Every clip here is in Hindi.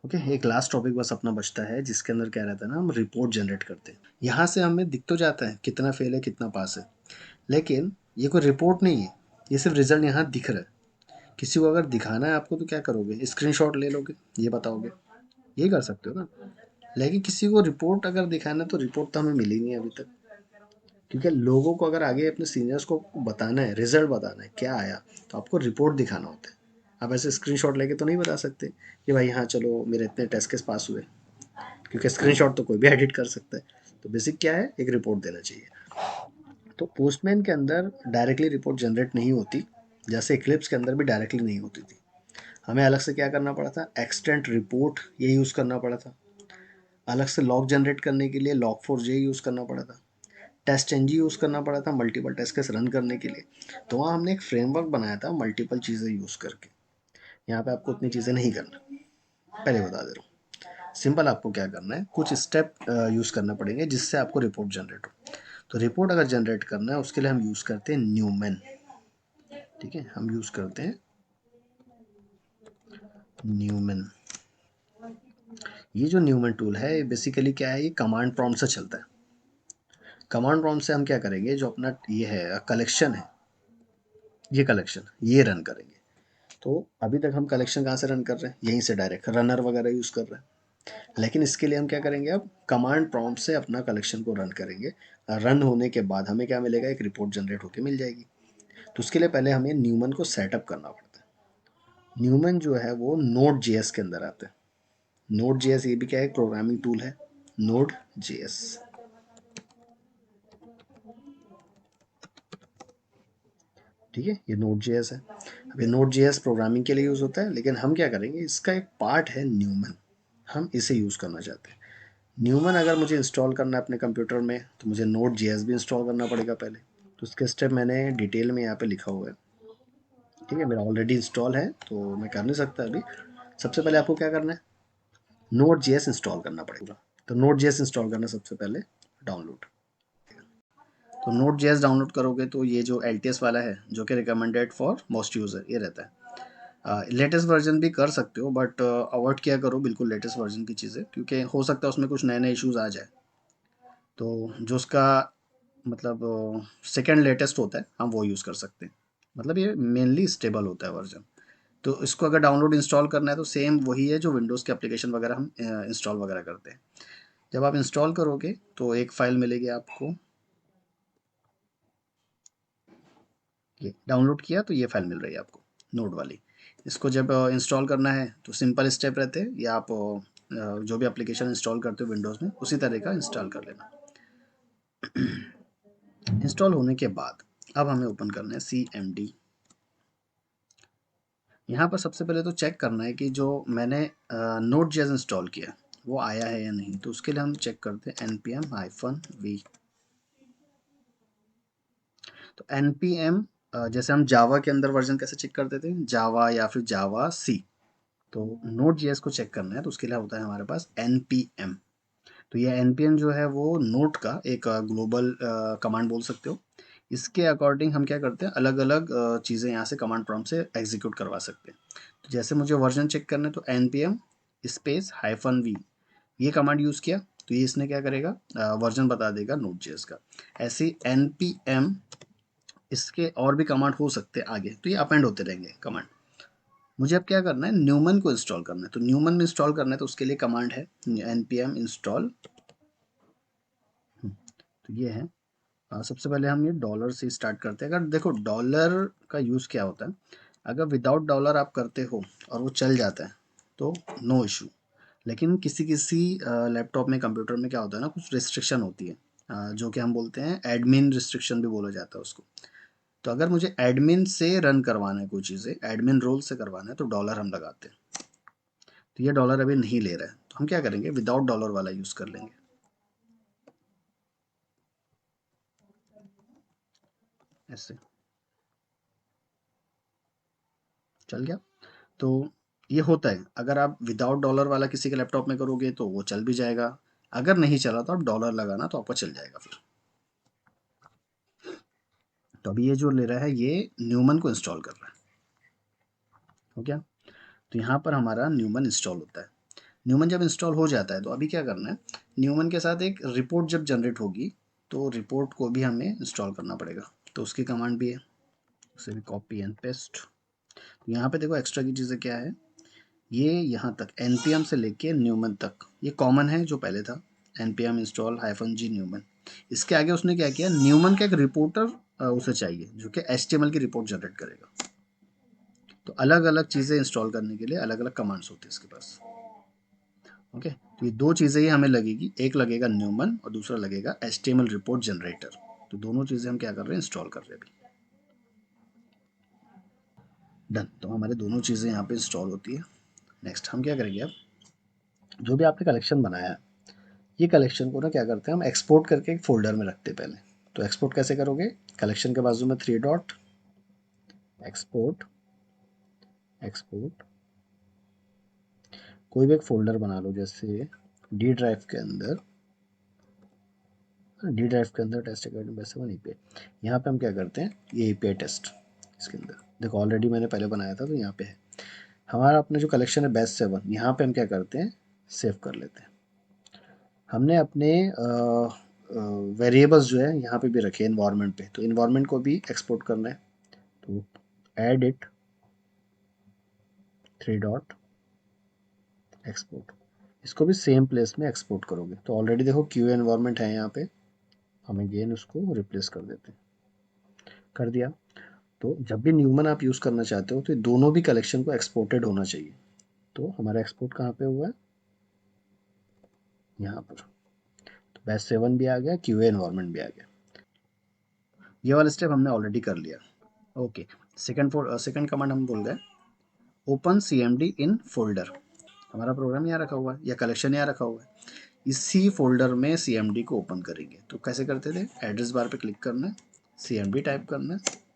ओके, एक लास्ट टॉपिक बस अपना बचता है जिसके अंदर क्या रहता है ना, हम रिपोर्ट जनरेट करते हैं। यहाँ से हमें दिख तो जाता है कितना फेल है कितना पास है, लेकिन ये कोई रिपोर्ट नहीं है, ये सिर्फ रिजल्ट यहाँ दिख रहा है। किसी को अगर दिखाना है आपको तो क्या करोगे, स्क्रीनशॉट ले लोगे, ये बताओगे, ये कर सकते हो ना। लेकिन किसी को रिपोर्ट अगर दिखाना है तो रिपोर्ट तो हमें मिली नहीं अभी तक, क्योंकि लोगों को अगर आगे अपने सीनियर्स को बताना है, रिजल्ट बताना है क्या आया, तो आपको रिपोर्ट दिखाना होता है। आप ऐसे स्क्रीनशॉट लेके तो नहीं बता सकते कि भाई हाँ चलो मेरे इतने टेस्ट केस पास हुए, क्योंकि स्क्रीनशॉट तो कोई भी एडिट कर सकता है। तो बेसिक क्या है, एक रिपोर्ट देना चाहिए। तो पोस्टमैन के अंदर डायरेक्टली रिपोर्ट जनरेट नहीं होती, जैसे इक्लिप्स के अंदर भी डायरेक्टली नहीं होती थी। हमें अलग से क्या करना पड़ा था, एक्सटेंट रिपोर्ट ये यूज़ करना पड़ा था। अलग से लॉग जनरेट करने के लिए लॉग फोर जे यूज़ करना पड़ा था। टेस्ट एनजी यूज़ करना पड़ा था मल्टीपल टेस्ट केस रन करने के लिए। तो वहाँ हमने एक फ्रेमवर्क बनाया था मल्टीपल चीज़ें यूज़ करके। यहाँ पे आपको उतनी चीज़ें नहीं करना, पहले बता दे रहा हूँ। सिंपल आपको क्या करना है, कुछ स्टेप यूज़ करना पड़ेंगे जिससे आपको रिपोर्ट जनरेट हो। तो रिपोर्ट अगर जनरेट करना है उसके लिए हम यूज़ करते हैं न्यूमन। ठीक है, हम यूज़ करते हैं न्यूमन। ये जो न्यूमन टूल है ये बेसिकली क्या है, ये कमांड प्रॉम्प्ट से चलता है। कमांड प्रॉम्प्ट से हम क्या करेंगे, जो अपना ये है कलेक्शन है, ये कलेक्शन ये रन करेंगे। तो अभी तक हम कलेक्शन कहाँ से रन कर रहे हैं, यहीं से डायरेक्ट रनर वगैरह यूज़ कर रहे हैं। लेकिन इसके लिए हम क्या करेंगे, अब कमांड प्रॉम्प्ट से अपना कलेक्शन को रन करेंगे। रन होने के बाद हमें क्या मिलेगा, एक रिपोर्ट जनरेट होकर मिल जाएगी। तो उसके लिए पहले हमें न्यूमन को सेटअप करना पड़ता है। न्यूमन जो है वो नोड जेएस के अंदर आता है। नोड जेएस ये भी क्या है, एक प्रोग्रामिंग टूल है, नोड जेएस। ठीक है, ये नोड जेएस है। अब ये नोड जेएस प्रोग्रामिंग के लिए यूज़ होता है, लेकिन हम क्या करेंगे, इसका एक पार्ट है न्यूमन, हम इसे यूज़ करना चाहते हैं। न्यूमन अगर मुझे इंस्टॉल करना है अपने कंप्यूटर में तो मुझे नोड जेएस भी इंस्टॉल करना पड़ेगा पहले। तो उसके स्टेप मैंने डिटेल में यहाँ पे लिखा हुआ है। ठीक है, मेरा ऑलरेडी इंस्टॉल है तो मैं कर नहीं सकता अभी। सबसे पहले आपको क्या करना है, नोड जेएस इंस्टॉल करना पड़ेगा। तो नोड जेएस इंस्टॉल करना सबसे पहले डाउनलोड। तो नोड जेएस डाउनलोड करोगे तो ये जो LTS वाला है जो कि रिकमेंडेड फॉर मोस्ट यूज़र ये रहता है। लेटेस्ट वर्जन भी कर सकते हो बट अवॉइड किया करो बिल्कुल लेटेस्ट वर्जन की चीज़ें, क्योंकि हो सकता है उसमें कुछ नए नए इश्यूज़ आ जाए। तो जो उसका मतलब सेकंड लेटेस्ट होता है हम वो यूज़ कर सकते हैं। मतलब ये मेनली स्टेबल होता है वर्जन। तो इसको अगर डाउनलोड इंस्टॉल करना है तो सेम वही है जो विंडोज़ के एप्लीकेशन वगैरह हम इंस्टॉल वगैरह करते हैं। जब आप इंस्टॉल करोगे तो एक फ़ाइल मिलेगी आपको, ये डाउनलोड किया तो ये फ़ाइल मिल रही है आपको नोड वाली। इसको जब इंस्टॉल करना है तो सिंपल स्टेप रहते हैं, या आप जो भी एप्लीकेशन इंस्टॉल करते हो विंडोज़ में उसी तरह का इंस्टॉल कर लेना। इंस्टॉल होने के बाद अब हमें ओपन करना है CMD। यहाँ पर सबसे पहले तो चेक करना है कि जो मैंने नोड जेएस इंस्टॉल किया वो आया है या नहीं। तो उसके लिए हम चेक करते हैं npm-v। तो npm जैसे हम जावा के अंदर वर्जन कैसे चेक करते थे, जावा या फिर जावा सी, तो नोड जेएस को चेक करना है तो उसके लिए होता है हमारे पास npm। तो ये npm जो है वो नोड का एक ग्लोबल कमांड बोल सकते हो। इसके अकॉर्डिंग हम क्या करते हैं, अलग अलग चीज़ें यहाँ से कमांड प्रॉम्प्ट से एग्जीक्यूट करवा सकते हैं। तो जैसे मुझे वर्जन चेक करना है तो npm स्पेस -v ये कमांड यूज़ किया तो ये इसने क्या करेगा, वर्जन बता देगा नोड जेएस का। ऐसे ही npm, इसके और भी कमांड हो सकते हैं आगे, तो ये अपेंड होते रहेंगे कमांड। मुझे अब क्या करना है, न्यूमन को इंस्टॉल करना है। तो न्यूमन में इंस्टॉल करना है तो उसके लिए कमांड है npm इंस्टॉल। तो ये है, सबसे पहले हम ये डॉलर से स्टार्ट करते हैं। अगर देखो डॉलर का यूज़ क्या होता है, अगर विदाउट डॉलर आप करते हो और वो चल जाता है तो नो इशू। लेकिन किसी किसी लैपटॉप में कंप्यूटर में क्या होता है ना, कुछ रिस्ट्रिक्शन होती है, जो कि हम बोलते हैं एडमिन रिस्ट्रिक्शन भी बोला जाता है उसको। तो अगर मुझे एडमिन से रन करवाना है कोई चीज़ें, एडमिन रोल से करवाना है तो डॉलर हम लगाते हैं। तो ये डॉलर अभी नहीं ले रहा है तो हम क्या करेंगे, विदाउट डॉलर वाला यूज़ कर लेंगे। ऐसे चल गया। तो ये होता है, अगर आप विदाउट डॉलर वाला किसी के लैपटॉप में करोगे तो वो चल भी जाएगा। अगर नहीं चला तो आप डॉलर लगाना तो आपका चल जाएगा फिर। तो अभी ये जो ले रहा है ये न्यूमन को इंस्टॉल कर रहा है। हो गया। तो यहाँ पर हमारा न्यूमन इंस्टॉल होता है। न्यूमन जब इंस्टॉल हो जाता है तो अभी क्या करना है, न्यूमन के साथ एक रिपोर्ट जब जनरेट होगी तो रिपोर्ट को भी हमें इंस्टॉल करना पड़ेगा। तो उसकी कमांड भी है, उसे भी कॉपी एंड पेस्ट। यहाँ पे देखो एक्स्ट्रा की चीज़ें क्या है, ये यहाँ तक npm से लेके न्यूमन तक ये कॉमन है जो पहले था, npm इंस्टॉल -g न्यूमन। इसके आगे उसने क्या किया, न्यूमन का एक रिपोर्टर उसे चाहिए जो कि HTML की रिपोर्ट जनरेट करेगा। तो अलग अलग चीज़ें इंस्टॉल करने के लिए अलग अलग कमांड्स होते हैं इसके पास। ओके, तो ये दो चीज़ें ही हमें लगेगी, एक लगेगा न्यूमन और दूसरा लगेगा HTML रिपोर्ट जनरेटर। तो दोनों चीज़ें हम क्या कर रहे हैं, इंस्टॉल कर रहे हैं अभी। डन, तो हमारे दोनों चीज़ें यहाँ पे इंस्टॉल होती है। नेक्स्ट हम क्या करेंगे, अब जो भी आपने कलेक्शन बनाया है ये कलेक्शन को ना क्या करते हैं, हम एक्सपोर्ट करके एक फोल्डर में रखते हैं पहले। तो एक्सपोर्ट कैसे करोगे, कलेक्शन के बाजू में 3 डॉट, एक्सपोर्ट, एक्सपोर्ट, कोई भी एक फोल्डर बना लो, जैसे डी ड्राइव के अंदर, टेस्ट अकेडमी वैसे वहीं पे, यहाँ पे हम क्या करते हैं, ये API टेस्ट इसके अंदर देखो ऑलरेडी मैंने पहले बनाया था तो यहाँ पे है हमारा अपना जो कलेक्शन है बेस्ट 7, यहाँ पे हम क्या करते हैं, सेव कर लेते हैं। हमने अपने वेरिएबल्स जो है यहाँ पे भी रखे इन्वायरमेंट पे, तो इन्वायरमेंट को भी एक्सपोर्ट करना है। तो ऐड इट 3 डॉट, एक्सपोर्ट, इसको भी सेम प्लेस में एक्सपोर्ट करोगे। तो ऑलरेडी देखो क्यू एनवायरनमेंट है यहाँ पे, हम अगेन उसको रिप्लेस कर देते हैं, कर दिया। तो जब भी न्यूमन आप यूज़ करना चाहते हो तो ये दोनों भी कलेक्शन को एक्सपोर्टेड होना चाहिए। तो हमारा एक्सपोर्ट कहाँ पे हुआ है, यहाँ पर। तो बैच 7 भी आ गया, क्यू एनवायरनमेंट भी आ गया। ये वाला स्टेप हमने ऑलरेडी कर लिया। ओके, सेकंड कमांड हम बोल गए, ओपन CMD इन फोल्डर। हमारा प्रोग्राम यहाँ रखा हुआ है या कलेक्शन यहाँ रखा हुआ है, इसी फोल्डर में CMD को ओपन करेंगे। तो कैसे करते थे, एड्रेस बार पे क्लिक करना है, CMD टाइप करना है,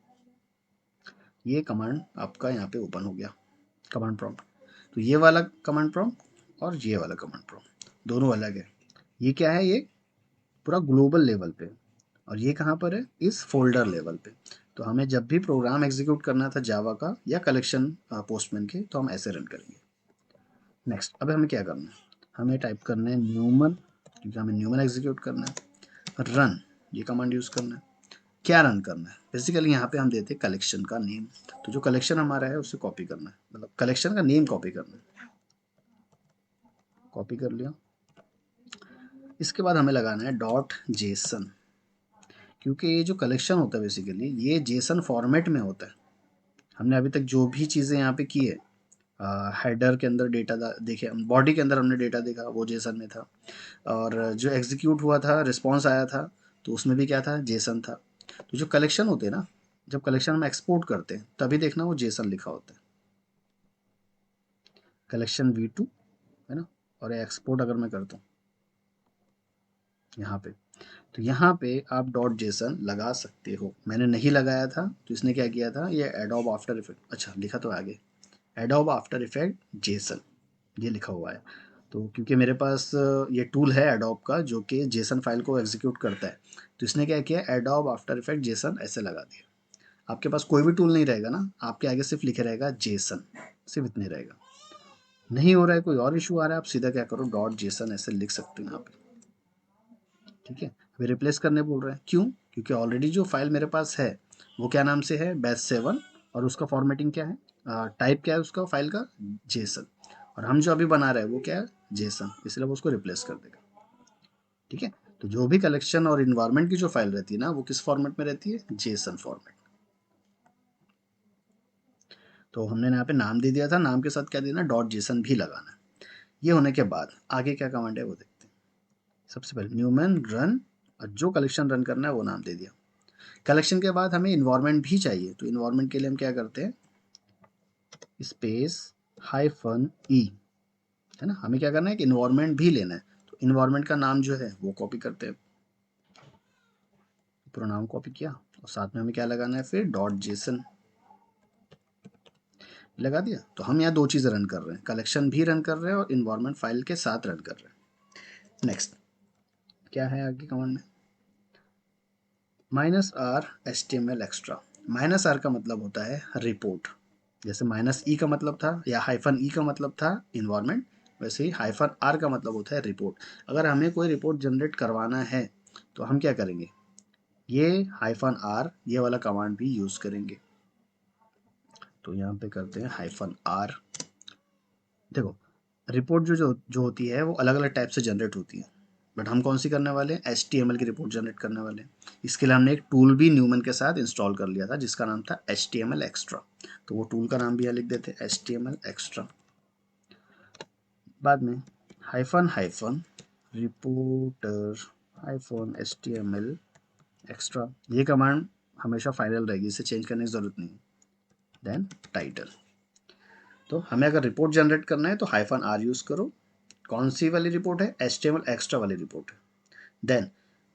ये कमांड आपका यहाँ पे ओपन हो गया, कमांड प्रॉम्प्ट। तो ये वाला कमांड प्रॉम्प्ट और ये वाला कमांड प्रॉम्प्ट दोनों अलग है। ये क्या है, ये पूरा ग्लोबल लेवल पे, और ये कहाँ पर है, इस फोल्डर लेवल पे। तो हमें जब भी प्रोग्राम एग्जीक्यूट करना था जावा का या कलेक्शन पोस्टमैन के, तो हम ऐसे रन करेंगे। नेक्स्ट, अब हमें क्या करना है, हमें टाइप करना है न्यूमन, क्योंकि हमें न्यूमन एग्जीक्यूट करना है। रन, ये कमांड यूज़ करना है। क्या रन करना है, बेसिकली यहाँ पे हम देते हैं कलेक्शन का नेम। तो जो कलेक्शन हमारा है उसे कॉपी करना है, मतलब कलेक्शन का नेम कॉपी करना है। कॉपी कर लिया। इसके बाद हमें लगाना है डॉट जेसन, क्योंकि ये जो कलेक्शन होता है बेसिकली ये जेसन फॉर्मेट में होता है। हमने अभी तक जो भी चीज़ें यहाँ पे की है, हेडर के अंदर डेटा देखे, बॉडी के अंदर हमने डेटा देखा वो जेसन में था, और जो एग्जीक्यूट हुआ था, रिस्पॉन्स आया था, तो उसमें भी क्या था, जेसन था। तो जो कलेक्शन होते हैं ना, जब कलेक्शन हम एक्सपोर्ट करते हैं तभी देखना वो जेसन लिखा होता है, कलेक्शन V2 है ना। और एक्सपोर्ट अगर मैं करता हूँ यहाँ पे, तो यहाँ पे आप डॉट जेसन लगा सकते हो। मैंने नहीं लगाया था तो इसने क्या किया था, ये एडोब आफ्टर इफेक्ट, अच्छा लिखा तो आगे एडोब आफ्टर इफेक्ट जेसन, ये लिखा हुआ है। तो क्योंकि मेरे पास ये टूल है एडोब का जो कि जेसन फाइल को एग्जीक्यूट करता है, तो इसने क्या किया, एडोब आफ्टर इफेक्ट जेसन ऐसे लगा दिया। आपके पास कोई भी टूल नहीं रहेगा ना, आपके आगे सिर्फ लिखे रहेगा जेसन, सिर्फ इतने रहेगा। नहीं हो रहा है, कोई और इशू आ रहा है, आप सीधा क्या करो, डॉट जेसन ऐसे लिख सकते हो यहाँ पे। ठीक है, अभी रिप्लेस करने बोल रहे हैं, क्यों, क्योंकि ऑलरेडी जो फाइल मेरे पास है वो क्या नाम से है, बैच 7, और उसका फॉर्मेटिंग क्या है, टाइप क्या है उसका फाइल का, जेसन। और हम जो अभी बना रहे हैं वो क्या है, जेसन, इसलिए वो उसको रिप्लेस कर देगा। ठीक है, तो जो भी कलेक्शन और इन्वायरमेंट की जो फाइल रहती है ना, वो किस फॉर्मेट में रहती है, जेसन फॉर्मेट। तो हमने यहाँ पे नाम दे दिया था, नाम के साथ क्या देना, डॉट जेसन भी लगाना है। ये होने के बाद आगे क्या कमांड है वो देखते हैं। सबसे पहले न्यूमन रन, और जो कलेक्शन रन करना है वो नाम दे दिया। कलेक्शन के बाद हमें इन्वायरमेंट भी चाहिए, तो इन्वायरमेंट के लिए हम क्या करते हैं, स्पेस -e, है ना। हमें क्या करना है कि इन्वायरमेंट भी लेना है, तो इन्वायरमेंट का नाम जो है वो कॉपी करते हैं, पूरा नाम कॉपी किया, और साथ में हमें क्या लगाना है फिर, डॉट जेसन लगा दिया। तो हम यहाँ दो चीज़ें रन कर रहे हैं, कलेक्शन भी रन कर रहे हैं और इन्वायरमेंट फाइल के साथ रन कर रहे हैं। नेक्स्ट क्या है आगे कमांड में, -r HTML एक्स्ट्रा। -r का मतलब होता है रिपोर्ट, जैसे -e का मतलब था या -e का मतलब था इन्वायरमेंट, वैसे ही हाइफन आर का मतलब होता है रिपोर्ट। अगर हमें कोई रिपोर्ट जनरेट करवाना है तो हम क्या करेंगे, ये हाइफन आर ये वाला कमांड भी यूज़ करेंगे। तो यहाँ पे करते हैं हाइफन आर। देखो रिपोर्ट जो जो जो होती है वो अलग अलग टाइप से जनरेट होती है, बट हम कौन सी करने वाले हैं, HTML की रिपोर्ट जनरेट करने वाले हैं। इसके लिए हमने एक टूल भी न्यूमन के साथ इंस्टॉल कर लिया था जिसका नाम था HTML एक्स्ट्रा। तो वो टूल का नाम भी यहाँ लिख देते हैं HTML एक्स्ट्रा। बाद में hyphen hyphen reporter hyphen HTML extra, ये कमांड हमेशा फाइनल रहेगी, इसे चेंज करने की ज़रूरत नहीं। देन टाइटल, तो हमें अगर रिपोर्ट जनरेट करना है तो हाइफन आर यूज़ करो। कौन सी वाली रिपोर्ट है, HTML एक्स्ट्रा वाली रिपोर्ट है। देन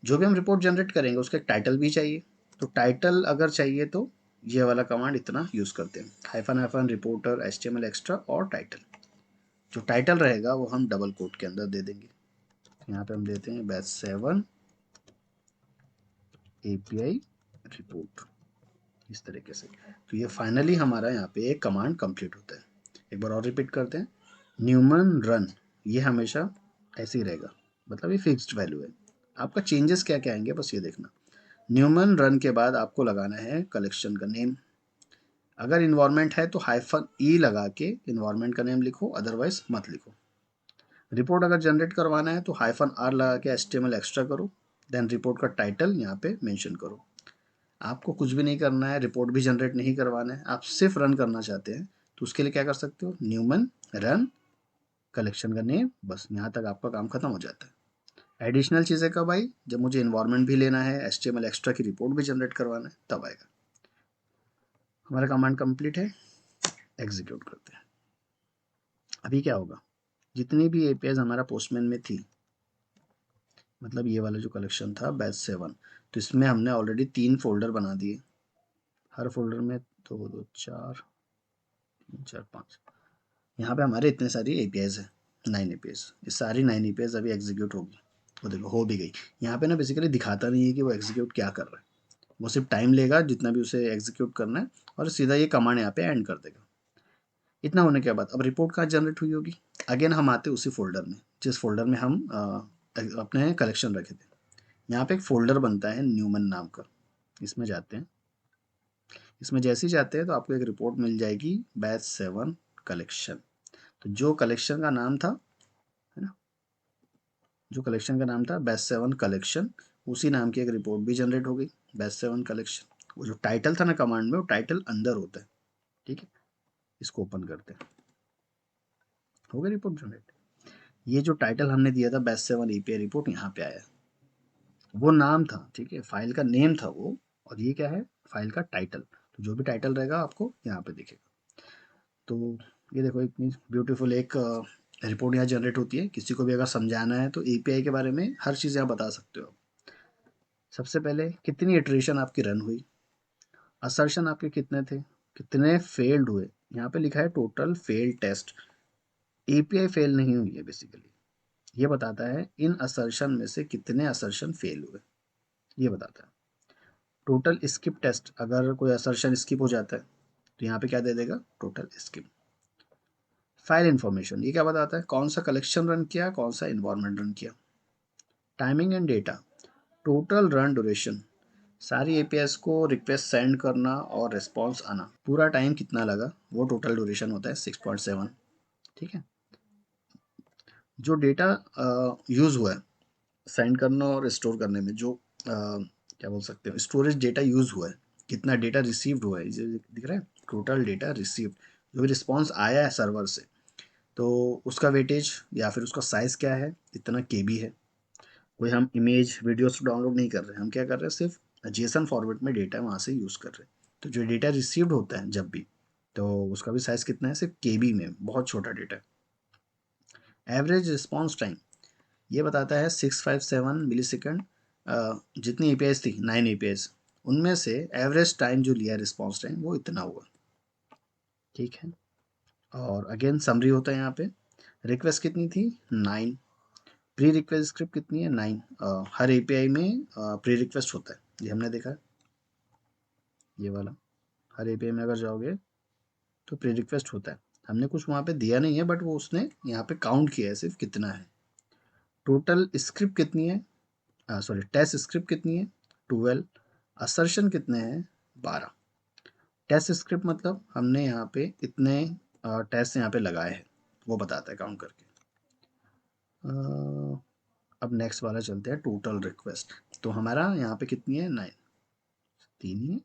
जो भी हम रिपोर्ट जनरेट करेंगे उसका एक टाइटल भी चाहिए, तो टाइटल अगर चाहिए तो ये वाला कमांड इतना यूज़ करते हैं, hyphen hyphen reporter HTML extra और टाइटल। जो टाइटल रहेगा वो हम डबल कोट के अंदर दे देंगे। यहाँ पे हम देते हैं बैच 7 API रिपोर्ट, इस तरीके से। तो ये फाइनली हमारा यहाँ पे एक कमांड कंप्लीट होता है। एक बार और रिपीट करते हैं, न्यूमन रन, ये हमेशा ऐसे ही रहेगा, मतलब ये फिक्स्ड वैल्यू है। आपका चेंजेस क्या क्या आएंगे बस ये देखना। न्यूमन रन के बाद आपको लगाना है कलेक्शन का नेम। अगर इन्वायरमेंट है तो हाइफन ई लगा के इन्वायरमेंट का नेम लिखो, अदरवाइज मत लिखो। रिपोर्ट अगर जनरेट करवाना है तो हाइफन आर लगा के HTML एक्स्ट्रा करो। देन रिपोर्ट का टाइटल यहाँ पे मेंशन करो। आपको कुछ भी नहीं करना है, रिपोर्ट भी जनरेट नहीं करवाना है, आप सिर्फ रन करना चाहते हैं तो उसके लिए क्या कर सकते हो, न्यूमन रन कलेक्शन का नेम, बस यहाँ तक आपका काम खत्म हो जाता है। एडिशनल चीज़ें कब आई, जब मुझे इन्वायरमेंट भी लेना है, HTML एक्स्ट्रा की रिपोर्ट भी जनरेट करवाना है, तब आएगा। हमारा कमांड कंप्लीट है, एग्जीक्यूट करते हैं। अभी क्या होगा, जितनी भी APIs हमारा पोस्टमैन में थी, मतलब ये वाला जो कलेक्शन था बैच 7, तो इसमें हमने ऑलरेडी 3 फोल्डर बना दिए। हर फोल्डर में 2 2 4 3 4 5, यहाँ पे हमारे इतने सारी APIs है, 9 APIs। ये सारी 9 APIs अभी एग्जीक्यूट होगी। वो देखो हो भी गई। यहाँ पे ना बेसिकली दिखाता नहीं है कि वो एग्जीक्यूट क्या कर रहा है, वो सिर्फ टाइम लेगा जितना भी उसे एग्जीक्यूट करना है और सीधा ये कमांड यहाँ पे एंड कर देगा। इतना होने के बाद अब रिपोर्ट कहाँ जनरेट हुई होगी, अगेन हम आते उसी फोल्डर में जिस फोल्डर में हम अपने कलेक्शन रखे थे। यहाँ पे एक फोल्डर बनता है न्यूमन नाम का, इसमें जाते हैं। इसमें जैसे ही जाते हैं तो आपको एक रिपोर्ट मिल जाएगी बैच 7 कलेक्शन। तो जो कलेक्शन का नाम था, है ना, जो कलेक्शन का नाम था बैच 7 कलेक्शन, उसी नाम की एक रिपोर्ट भी जनरेट हो गई, बैच 7 कलेक्शन। वो जो टाइटल था ना कमांड में, वो टाइटल अंदर होता है। ठीक है, इसको ओपन करते हैं, हो गया रिपोर्ट जनरेट। ये जो टाइटल हमने दिया था बैच 7 API रिपोर्ट, यहाँ पे आया, वो नाम था, ठीक है, फाइल का नेम था वो, और ये क्या है, फाइल का टाइटल। तो जो भी टाइटल रहेगा आपको यहाँ पे दिखेगा। तो ये देखो इतनी ब्यूटीफुल एक रिपोर्ट यहाँ जनरेट होती है। किसी को भी अगर समझाना है तो API के बारे में हर चीज़ यहाँ बता सकते हो। सबसे पहले कितनी इटरेशन आपकी रन हुई, असर्शन आपके कितने थे, कितने फेल्ड हुए। यहाँ पे लिखा है total failed test, API fail नहीं हुई है बेसिकली। ये बताता है इन असर्शन में से कितने असर्शन फेल हुए, ये बताता है। टोटल स्किप टेस्ट, अगर कोई असर्शन स्किप हो जाता है तो यहाँ पे क्या दे देगा, टोटल स्किप। फाइल इन्फॉर्मेशन, ये क्या बताता है, कौन सा कलेक्शन रन किया, कौन सा इन्वायरमेंट रन किया। Timing and data, total run duration, सारी APIs को रिक्वेस्ट सेंड करना और रिस्पॉन्स आना, पूरा टाइम कितना लगा, वो टोटल ड्यूरेशन होता है 6.7। ठीक है, जो डेटा यूज़ हुआ है सेंड करना और स्टोर करने में, जो क्या बोल सकते हो, स्टोरेज डेटा यूज़ हुआ है, कितना डेटा रिसीव्ड हुआ है, ये दिख रहा है, टोटल डेटा रिसीव्ड। जो भी रिस्पॉन्स आया है सर्वर से, तो उसका वेटेज या फिर उसका साइज़ क्या है, इतना KB है। कोई हम इमेज वीडियोस डाउनलोड नहीं कर रहे हैं, हम क्या कर रहे हैं, सिर्फ JSON फॉर्मेट में डेटा वहाँ से यूज़ कर रहे हैं। तो जो डेटा रिसीव्ड होता है जब भी, तो उसका भी साइज़ कितना है, सिर्फ KB में, बहुत छोटा डेटा है। एवरेज रिस्पॉन्स टाइम, ये बताता है 657 मिलीसेकंड। जितनी APIs थी 9 APIs, उनमें से एवरेज टाइम जो लिया रिस्पॉन्स टाइम वो इतना हुआ। ठीक है, और अगेन समरी होता है यहाँ पे। रिक्वेस्ट कितनी थी, 9। प्री रिक्वेस्ट स्क्रिप्ट कितनी है, 9। हर API में प्री रिक्वेस्ट होता है, ये हमने देखा है, ये वाला। हर API में अगर जाओगे तो प्री रिक्वेस्ट होता है। हमने कुछ वहाँ पे दिया नहीं है, बट वो उसने यहाँ पे काउंट किया है सिर्फ कितना है। टोटल स्क्रिप्ट कितनी है, सॉरी टेस्ट स्क्रिप्ट कितनी है 12, असर्शन कितने हैं 12। टेस्ट स्क्रिप्ट मतलब हमने यहाँ पे इतने टेस्ट यहाँ पे लगाए हैं, वो बताता है काउंट करके। अब नेक्स्ट वाला चलते हैं, टोटल रिक्वेस्ट। तो हमारा यहाँ पे कितनी है 9, 3 ही है।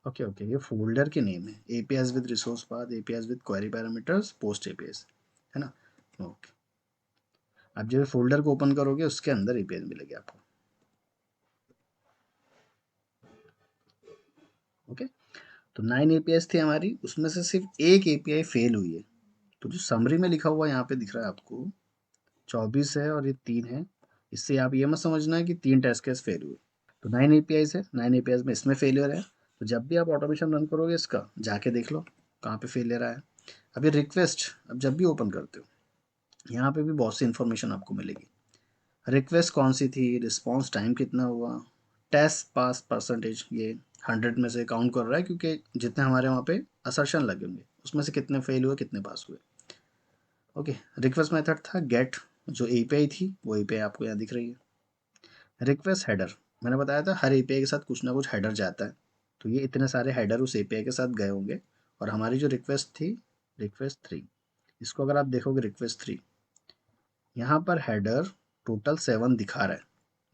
ओके ओके, ये फोल्डर के नेम है, APS with resource path, APS with query parameters, post APS, है ना। ओके, अब जब फोल्डर को ओपन करोगे उसके अंदर एपीएस मिलेगी आपको। ओके, तो 9 एपीएस थी हमारी, उसमें से सिर्फ एक एपीआई फेल हुई है। तो जो समरी में लिखा हुआ यहाँ पे दिख रहा है आपको 24 है और ये 3 है। इससे आप ये मत समझना है कि 3 टेस्ट केस फेल हुए। तो 9 एपीआईज है, 9 एपीआईज में इसमें फेलियर है। तो जब भी आप ऑटोमेशन रन करोगे इसका, जाके देख लो कहाँ पे फेलियर आया। अब ये रिक्वेस्ट, अब जब भी ओपन करते हो यहाँ पे भी बहुत सी इन्फॉर्मेशन आपको मिलेगी। रिक्वेस्ट कौन सी थी, रिस्पॉन्स टाइम कितना हुआ, टेस्ट पास परसेंटेज, ये 100 में से काउंट कर रहा है क्योंकि जितने हमारे वहाँ पे असर्शन लगे होंगे उसमें से कितने फेल हुए कितने पास हुए। ओके, रिक्वेस्ट मेथड था गेट, जो एपीआई थी वो एपीआई आपको यहाँ दिख रही है। रिक्वेस्ट हेडर, मैंने बताया था हर एपीआई के साथ कुछ ना कुछ हेडर जाता है। तो ये इतने सारे हेडर उस एपीआई के साथ गए होंगे। और हमारी जो रिक्वेस्ट थी, रिक्वेस्ट 3, इसको अगर आप देखोगे रिक्वेस्ट 3, यहाँ पर हेडर टोटल 7 दिखा रहा है।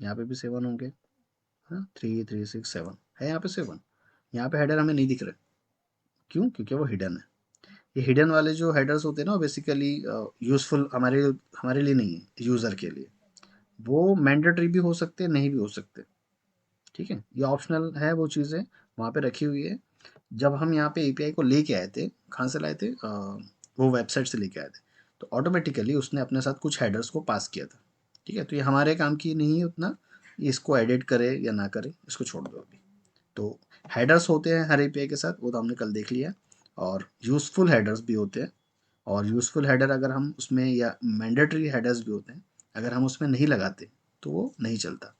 यहाँ पे भी 7 होंगे, हाँ 3 3 6 7 है यहाँ पे 7। यहाँ पे हेडर हमें नहीं दिख रहे, क्यों, क्योंकि वो हिडन है। ये हिडन वाले जो हेडर्स होते हैं ना, बेसिकली यूजफुल हमारे हमारे लिए नहीं है, यूज़र के लिए। वो मैंडेटरी भी हो सकते हैं, नहीं भी हो सकते। ठीक है, ये ऑप्शनल है, वो चीज़ें वहाँ पे रखी हुई है। जब हम यहाँ पे एपीआई को लेके आए थे, कहाँ से लाए थे, वो वेबसाइट से लेके आए थे। तो ऑटोमेटिकली उसने अपने साथ कुछ हेडर्स को पास किया था। ठीक है, तो ये हमारे काम की नहीं है उतना, इसको एडिट करे या ना करे इसको छोड़ दो अभी। तो हेडर्स होते हैं हर एपीआई के साथ, वो तो हमने कल देख लिया। और यूज़फुल हेडर्स भी होते हैं। और यूज़फुल हेडर अगर हम उसमें, या मैंडेटरी हेडर्स भी होते हैं, अगर हम उसमें नहीं लगाते तो वो नहीं चलता।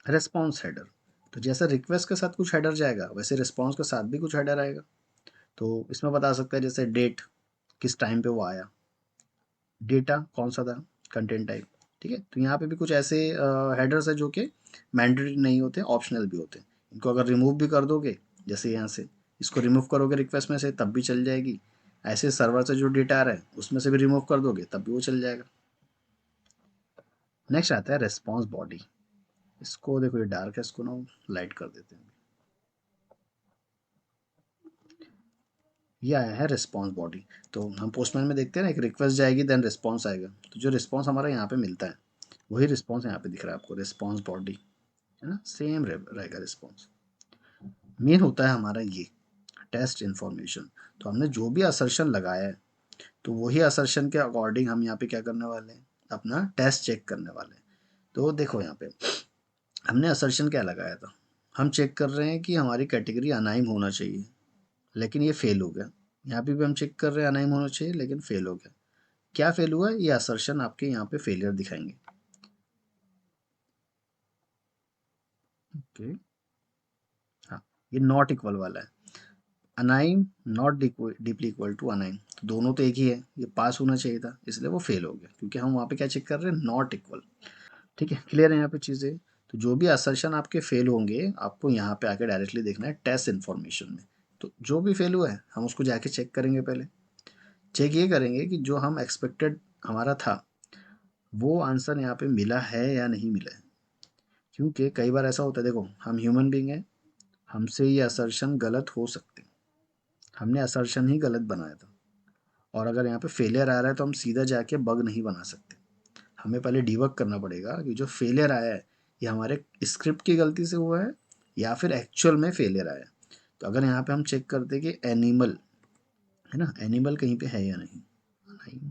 रिस्पॉन्स हेडर, तो जैसा रिक्वेस्ट के साथ कुछ हेडर जाएगा वैसे रिस्पॉन्स के साथ भी कुछ हेडर आएगा। तो इसमें बता सकते हैं जैसे डेट, किस टाइम पे वो आया, डेटा कौन सा था, कंटेंट टाइप। ठीक है, तो यहाँ पे भी कुछ ऐसे हेडर्स है जो कि मैंडेटरी नहीं होते, ऑप्शनल भी होते हैं। इनको अगर रिमूव भी कर दोगे, जैसे यहाँ से इसको रिमूव करोगे रिक्वेस्ट में से तब भी चल जाएगी। ऐसे सर्वर से जो डेटा आ रहा है उसमें से भी रिमूव कर दोगे तब भी वो चल जाएगा। नेक्स्ट आता है रेस्पॉन्स बॉडी। इसको देखो, ये डार्क है, इसको ना लाइट कर देते हैं। ये आया है रिस्पॉन्स बॉडी। तो हम पोस्टमैन में देखते हैं ना, एक रिक्वेस्ट जाएगी देन रिस्पॉन्स आएगा। तो जो रिस्पॉन्स हमारा यहाँ पे मिलता है वही रिस्पॉन्स यहाँ पे दिख रहा है आपको, रिस्पॉन्स बॉडी, है ना, सेम रहेगा रिस्पॉन्स। मेन होता है हमारा ये टेस्ट इन्फॉर्मेशन। तो हमने जो भी असर्शन लगाया है, तो वही असर्शन के अकॉर्डिंग हम यहाँ पे क्या करने वाले हैं, अपना टेस्ट चेक करने वाले हैं। तो देखो यहाँ पे हमने असर्शन क्या लगाया था, हम चेक कर रहे हैं कि हमारी कैटेगरी अनाइम होना चाहिए, लेकिन ये फेल हो गया। यहाँ पे भी हम चेक कर रहे हैं अनाइम होना चाहिए, लेकिन फेल हो गया। क्या फेल हुआ, ये असर्शन आपके यहाँ पे फेलियर दिखाएंगे। ओके, हाँ, ये नॉट इक्वल वाला है, अनाइम नॉट डीपली इक्वल टू अनाइम, तो दोनों तो एक ही है, ये पास होना चाहिए था इसलिए वो फेल हो गया, क्योंकि हम वहाँ पे क्या चेक कर रहे हैं, नॉट इक्वल। ठीक है, क्लियर है यहाँ पे चीज़ें। तो जो भी असर्शन आपके फेल होंगे आपको यहाँ पे आके डायरेक्टली देखना है टेस्ट इन्फॉर्मेशन में। तो जो भी फेल हुआ है हम उसको जाके चेक करेंगे। पहले चेक ये करेंगे कि जो हम एक्सपेक्टेड हमारा था वो आंसर यहाँ पे मिला है या नहीं मिला है। क्योंकि कई बार ऐसा होता है, देखो हम ह्यूमन बीइंग हैं, हमसे ये असर्शन गलत हो सकते हैं, हमने असर्शन ही गलत बनाया था। और अगर यहाँ पे फेलियर आ रहा है तो हम सीधा जाके बग नहीं बना सकते, हमें पहले डिबग करना पड़ेगा कि जो फेलियर आया है ये हमारे स्क्रिप्ट की गलती से हुआ है या फिर एक्चुअल में फेलियर आया है। तो अगर यहाँ पे हम चेक करते कि एनिमल, है ना, एनिमल कहीं पे है या नहीं, नहीं,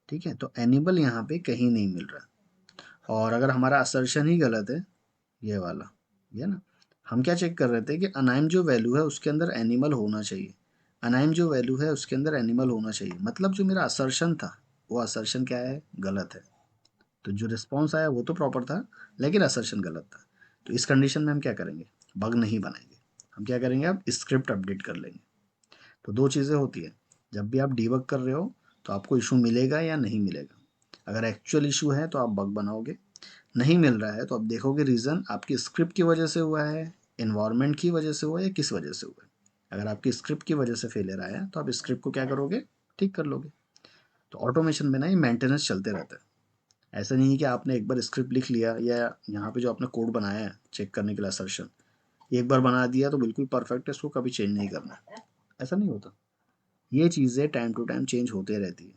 ठीक है, तो एनिमल यहाँ पे कहीं नहीं मिल रहा। और अगर हमारा असर्शन ही गलत है, ये वाला, ये ना, हम क्या चेक कर रहे थे कि अनाइम जो वैल्यू है उसके अंदर एनिमल होना चाहिए, अनाइम जो वैल्यू है उसके अंदर एनिमल होना चाहिए, मतलब जो मेरा असर्शन था वो असर्शन क्या है, गलत है। तो जो रिस्पॉन्स आया वो तो प्रॉपर था, लेकिन असर्शन गलत था। तो इस कंडीशन में हम क्या करेंगे, बग नहीं बनाएंगे, हम क्या करेंगे, अब स्क्रिप्ट अपडेट कर लेंगे। तो दो चीज़ें होती है, जब भी आप डीबग कर रहे हो तो आपको इशू मिलेगा या नहीं मिलेगा। अगर एक्चुअल इशू है तो आप बग बनाओगे, नहीं मिल रहा है तो आप देखोगे रीज़न आपकी स्क्रिप्ट की वजह से हुआ है, इन्वायरमेंट की वजह से हुआ है, या किस वजह से हुआ है। अगर आपकी स्क्रिप्ट की वजह से फेलियर आया तो आप स्क्रिप्ट को क्या करोगे, ठीक कर लोगे। तो ऑटोमेशन में ना ये मेंटेनेंस चलते रहता है। ऐसा नहीं है कि आपने एक बार स्क्रिप्ट लिख लिया या यहाँ पे जो आपने कोड बनाया है चेक करने के लिए असर्शन, एक बार बना दिया तो बिल्कुल परफेक्ट है, इसको कभी चेंज नहीं करना, ऐसा नहीं होता। ये चीज़ें टाइम टू टाइम चेंज होते रहती है।